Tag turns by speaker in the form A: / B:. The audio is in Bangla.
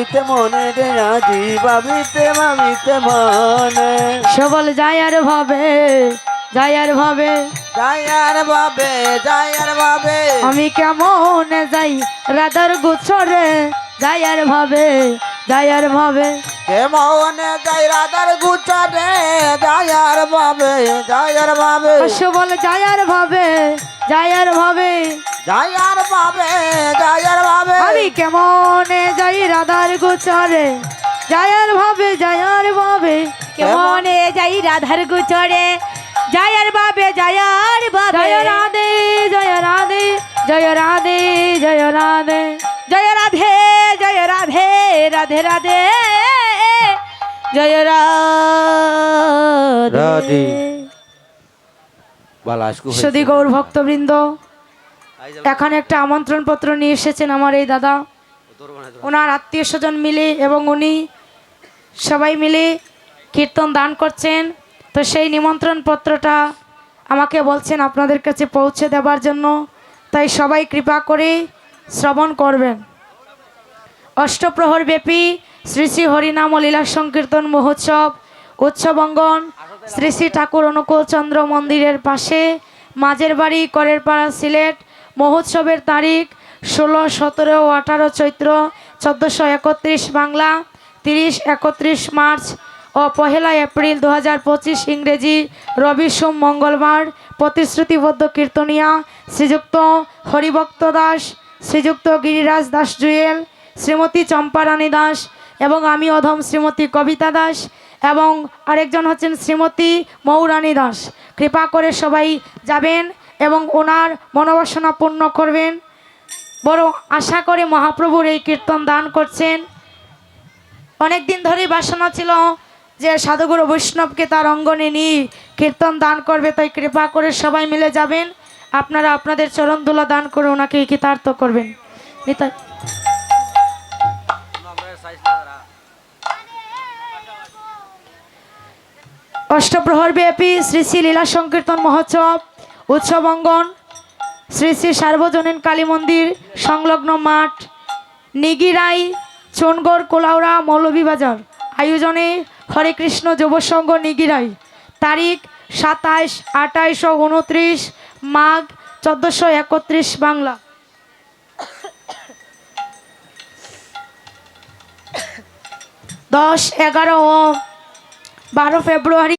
A: ভাবিতে মনে রে আজি ভাবিতে ভাবিতে মনে
B: সবল যায় আর ভাবে যায় আর ভাবে
A: যায় আর ভাবে যায় আর ভাবে
B: আমি কেমন যাই রাধার গুছরে যায় আর ভাবে যায় আর ভাবে
A: কেমন যাই রাধার গুছরে যায় আর ভাবে যায় আর ভাবে
B: সবল যায় আর ভাবে যায় আর ভাবে
A: যায় আর ভাবে যায় আর ভাবে
B: আমি কেমন যাই রাধার গোচরে যায় আর ভাবে যায় আর ভাবে কেমন যাই রাধার গোচরে যায় আর ভাবে যায় আর ভাবে জয় রাধে জয় রাধে জয় রাধে জয় রাধে জয় রাধে জয় রাধে রাধে রাধে জয় রাধে। সুধী গৌর ভক্তবৃন্দ, এখানে একটা আমন্ত্রণ পত্র নিয়ে এসেছেন আমার এই দাদা, ওনার আত্মীয় স্বজন মিলে এবং উনি সবাই মিলে কীর্তন দান করছেন। তো সেই নিমন্ত্রণ পত্রটা আমাকে বলছেন আপনাদের কাছে পৌঁছে দেবার জন্য, তাই সবাই কৃপা করে শ্রবণ করবেন। অষ্টপ্রহর ব্যাপী শ্রী শ্রী হরিনাম ও লীলা সংকীর্তন মহোৎসব উৎসব অঙ্গন শ্রী শ্রী ঠাকুর অনুকূল চন্দ্র মন্দিরের পাশে মাঝের বাড়ি করের পাড়া সিলেট। মহোৎসবের তারিখ 16, 17 ও 18 চৈত্র 1431 বাংলা, 30, 31 মার্চ ও 1 এপ্রিল 2025 ইংরেজি রবি সোম মঙ্গলবার। প্রতিশ্রুতিবদ্ধ কীর্তনিয়া শ্রীযুক্ত হরিভক্ত দাস, শ্রীযুক্ত গিরিরাজ দাস জুয়েল, শ্রীমতী চম্পারানী দাস এবং আমি অধম শ্রীমতী কবিতা দাস এবং আরেকজন হচ্ছেন শ্রীমতী মৌরানী দাস। কৃপা করে সবাই যাবেন এবং ওনার মনোবাসনা পূর্ণ করবেন। বড় আশা করে মহাপ্রভুর এই কীর্তন দান করছেন। অনেক দিন ধরেই বাসনা ছিল যে সাধুগুরু বৈষ্ণবকে তার অঙ্গনে নিয়ে কীর্তন দান করবে, তাই কৃপা করে সবাই মিলে যাবেন। আপনারা আপনাদের চরণ ধুলা দান করে ওনাকে কৃতার্থ করবেন। অষ্টপ্রহর ব্যাপী শ্রী শ্রী লীলা সংকীর্তন মহোৎসব উৎসব অঙ্গন শ্রী শ্রী সার্বজনীন কালী মন্দির সংলগ্ন মাঠ, নিগিরাই, চুনগড়, কোলাউড়া, মৌলভীবাজার। আয়োজনে হরে কৃষ্ণ যুব সংঘ নিগিরাই। তারিখ 27, 28 ও 29 মাঘ 1431 বাংলা। 10, 11 ও 12 ফেব্রুয়ারি